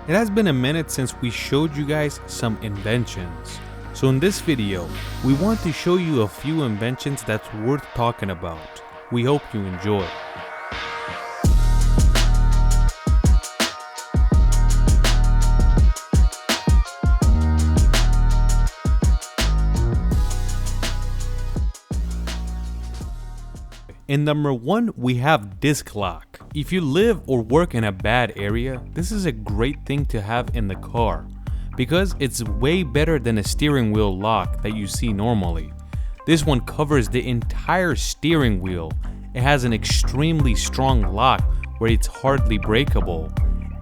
It has been a minute since we showed you guys some inventions. So in this video, we want to show you a few inventions that's worth talking about. We hope you enjoy. In number 1, we have disc lock. If you live or work in a bad area, this is a great thing to have in the car because it's way better than a steering wheel lock that you see normally. This one covers the entire steering wheel. It has an extremely strong lock where it's hardly breakable,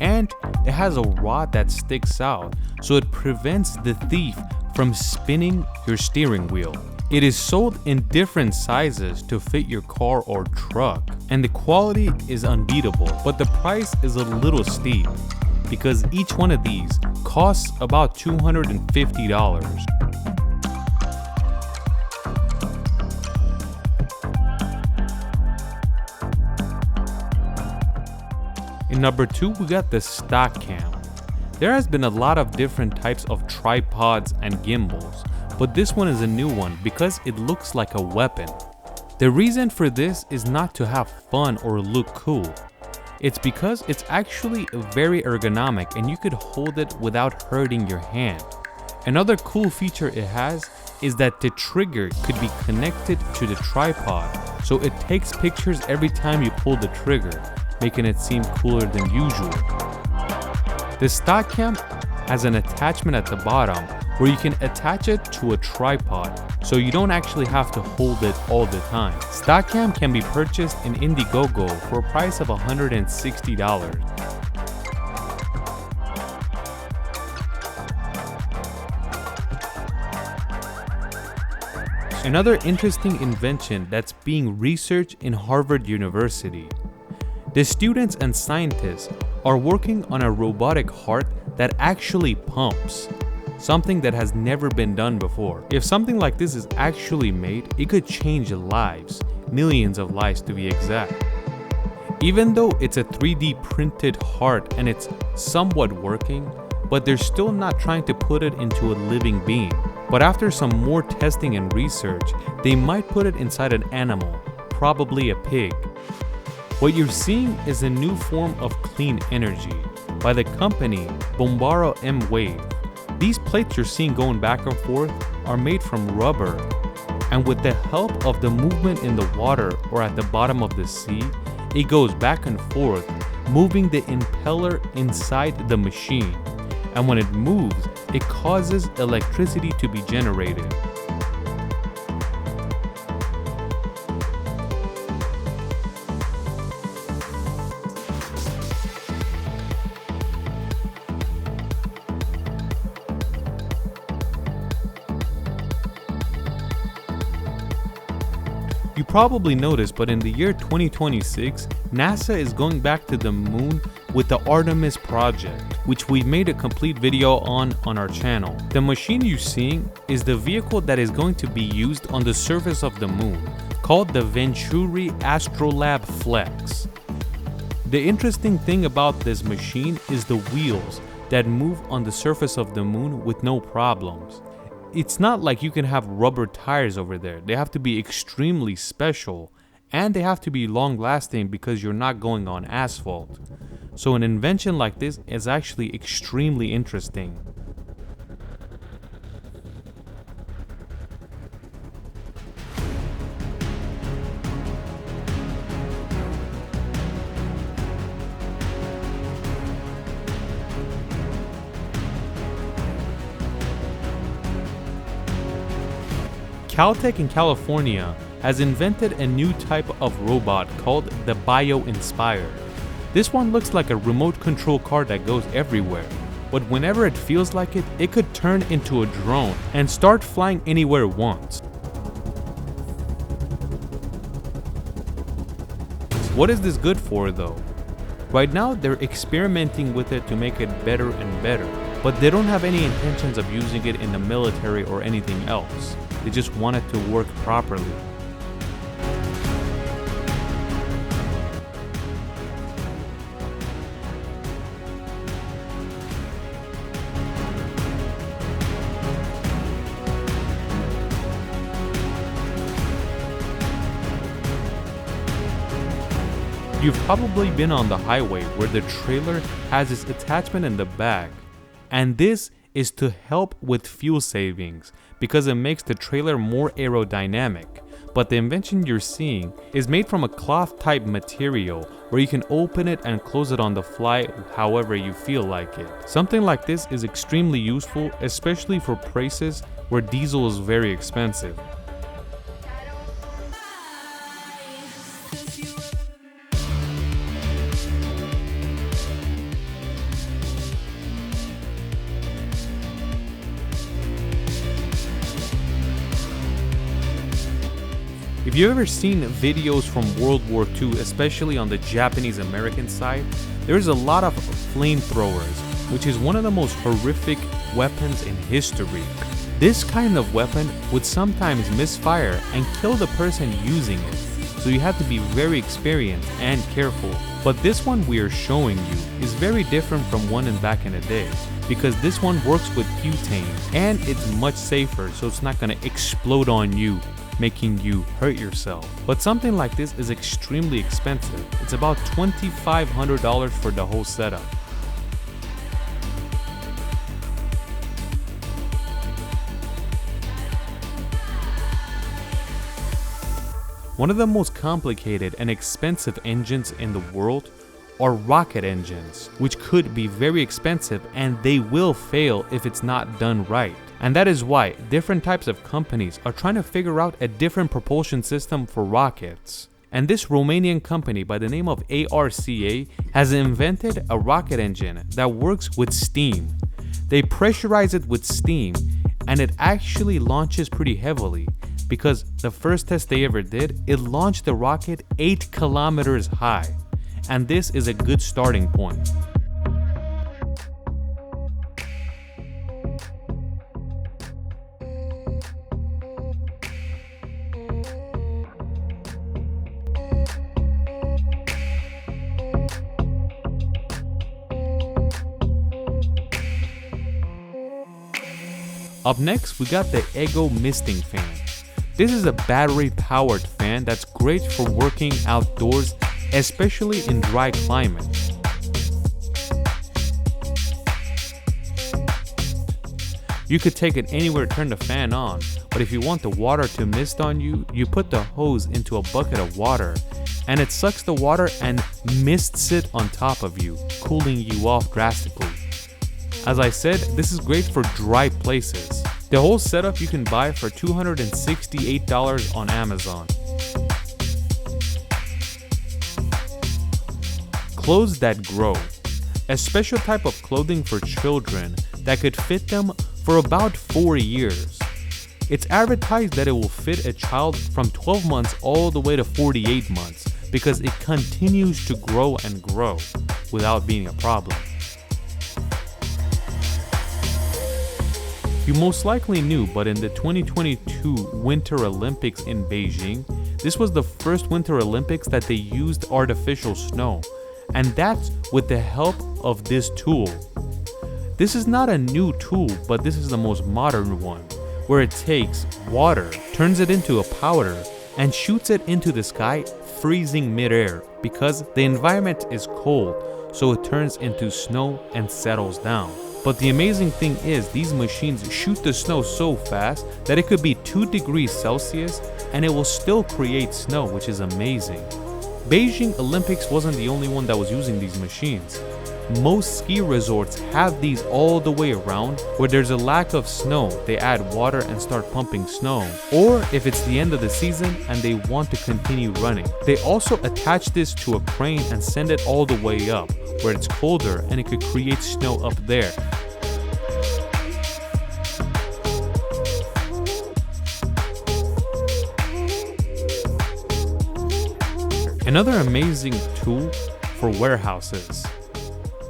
and it has a rod that sticks out, so it prevents the thief from spinning your steering wheel. It is sold in different sizes to fit your car or truck, and the quality is unbeatable, but the price is a little steep because each one of these costs about $250. In number 2, we got the stock cam. There has been a lot of different types of tripods and gimbals, but this one is a new one because it looks like a weapon. The reason for this is not to have fun or look cool. It's because it's actually very ergonomic and you could hold it without hurting your hand. Another cool feature it has is that the trigger could be connected to the tripod, so it takes pictures every time you pull the trigger, making it seem cooler than usual. The stock cam has an attachment at the bottom where you can attach it to a tripod, so you don't actually have to hold it all the time. Stock cam can be purchased in Indiegogo for a price of $160. Another interesting invention that's being researched in Harvard University. The students and scientists are working on a robotic heart that actually pumps, something that has never been done before. If something like this is actually made, it could change lives, millions of lives to be exact. Even though it's a 3D printed heart and it's somewhat working, but they're still not trying to put it into a living being. But after some more testing and research, they might put it inside an animal, probably a pig. What you're seeing is a new form of clean energy by the company Bombaro M-Wave. These plates you're seeing going back and forth are made from rubber, and with the help of the movement in the water or at the bottom of the sea, it goes back and forth, moving the impeller inside the machine. And when it moves, it causes electricity to be generated. You probably noticed, but in the year 2026, NASA is going back to the moon with the Artemis project, which we made a complete video on our channel. The machine you're seeing is the vehicle that is going to be used on the surface of the moon, called the Venturi Astrolab Flex. The interesting thing about this machine is the wheels that move on the surface of the moon with no problems. It's not like you can have rubber tires over there. They have to be extremely special, and they have to be long lasting because you're not going on asphalt. So an invention like this is actually extremely interesting. Caltech in California has invented a new type of robot called the Bio-Inspired. This one looks like a remote control car that goes everywhere, but whenever it feels like it, it could turn into a drone and start flying anywhere it wants. What is this good for though? Right now they're experimenting with it to make it better and better, but they don't have any intentions of using it in the military or anything else. They just want it to work properly. You've probably been on the highway where the trailer has its attachment in the back, and this is to help with fuel savings because it makes the trailer more aerodynamic. But the invention you're seeing is made from a cloth type material where you can open it and close it on the fly however you feel like it. Something like this is extremely useful, especially for places where diesel is very expensive. If you've ever seen videos from World War II, especially on the Japanese-American side, there's a lot of flamethrowers, which is one of the most horrific weapons in history. This kind of weapon would sometimes misfire and kill the person using it, so you have to be very experienced and careful. But this one we are showing you is very different from one in back in the day, because this one works with butane and it's much safer, so it's not going to explode on you, making you hurt yourself. But something like this is extremely expensive. It's about $2,500 for the whole setup. One of the most complicated and expensive engines in the world are rocket engines, which could be very expensive and they will fail if it's not done right. And that is why different types of companies are trying to figure out a different propulsion system for rockets. And this Romanian company by the name of ARCA has invented a rocket engine that works with steam. They pressurize it with steam and it actually launches pretty heavily, because the first test they ever did, it launched the rocket 8 kilometers high. And this is a good starting point. Up next, we got the Ego misting fan. This is a battery-powered fan that's great for working outdoors, especially in dry climates. You could take it anywhere to turn the fan on, but if you want the water to mist on you, you put the hose into a bucket of water, and it sucks the water and mists it on top of you, cooling you off drastically. As I said, this is great for dry places. The whole setup you can buy for $268 on Amazon. Clothes that grow. A special type of clothing for children that could fit them for about 4 years. It's advertised that it will fit a child from 12 months all the way to 48 months because it continues to grow and grow without being a problem. You most likely knew, but in the 2022 Winter Olympics in Beijing, this was the first Winter Olympics that they used artificial snow, and that's with the help of this tool. This is not a new tool, but this is the most modern one, where it takes water, turns it into a powder, and shoots it into the sky, freezing midair, because the environment is cold, so it turns into snow and settles down. But the amazing thing is, these machines shoot the snow so fast that it could be 2 degrees Celsius and it will still create snow, which is amazing. Beijing Olympics wasn't the only one that was using these machines. Most ski resorts have these all the way around. Where there's a lack of snow, they add water and start pumping snow. Or if it's the end of the season and they want to continue running, they also attach this to a crane and send it all the way up, where it's colder and it could create snow up there. Another amazing tool for warehouses.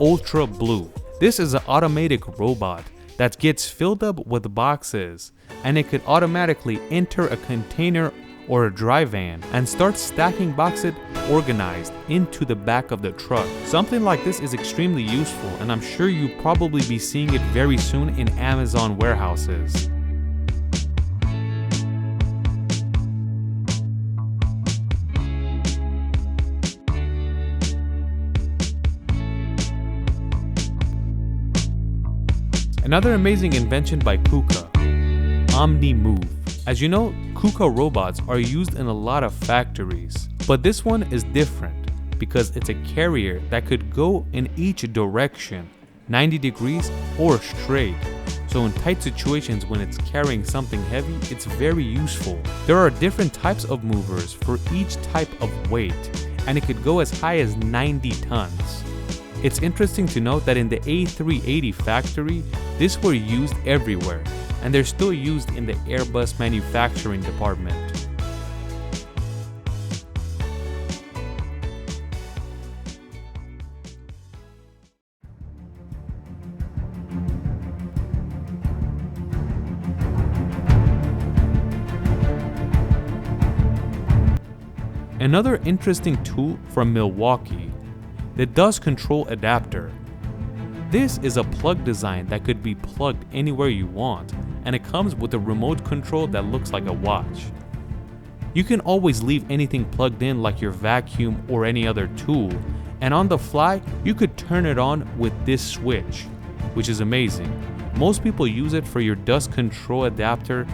Ultra Blue. This is an automatic robot that gets filled up with boxes, and it could automatically enter a container or a dry van and start stacking boxes organized into the back of the truck. Something like this is extremely useful, and I'm sure you'll probably be seeing it very soon in Amazon warehouses. Another amazing invention by KUKA, omniMove. As you know, KUKA robots are used in a lot of factories, but this one is different because it's a carrier that could go in each direction, 90 degrees or straight. So in tight situations when it's carrying something heavy, it's very useful. There are different types of movers for each type of weight, and it could go as high as 90 tons. It's interesting to note that in the A380 factory, these were used everywhere, and they're still used in the Airbus manufacturing department. Another interesting tool from Milwaukee, the dust control adapter. This is a plug design that could be plugged anywhere you want, and it comes with a remote control that looks like a watch. You can always leave anything plugged in like your vacuum or any other tool, and on the fly, you could turn it on with this switch, which is amazing. Most people use it for your dust control adapter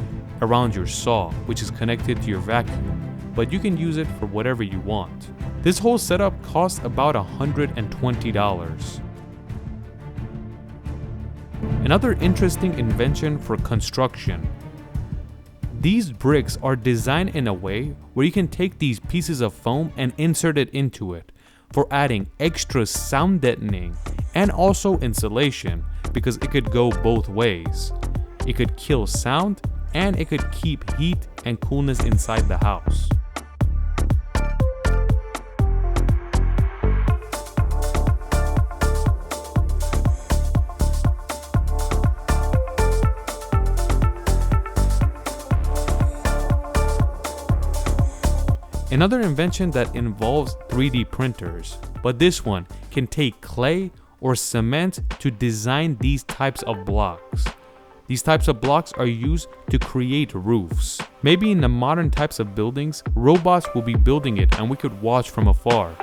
around your saw, which is connected to your vacuum, but you can use it for whatever you want. This whole setup costs about $120. Another interesting invention for construction. These bricks are designed in a way where you can take these pieces of foam and insert it into it for adding extra sound deadening and also insulation, because it could go both ways. It could kill sound and it could keep heat and coolness inside the house. Another invention that involves 3D printers, but this one can take clay or cement to design these types of blocks. These types of blocks are used to create roofs. Maybe in the modern types of buildings, robots will be building it and we could watch from afar.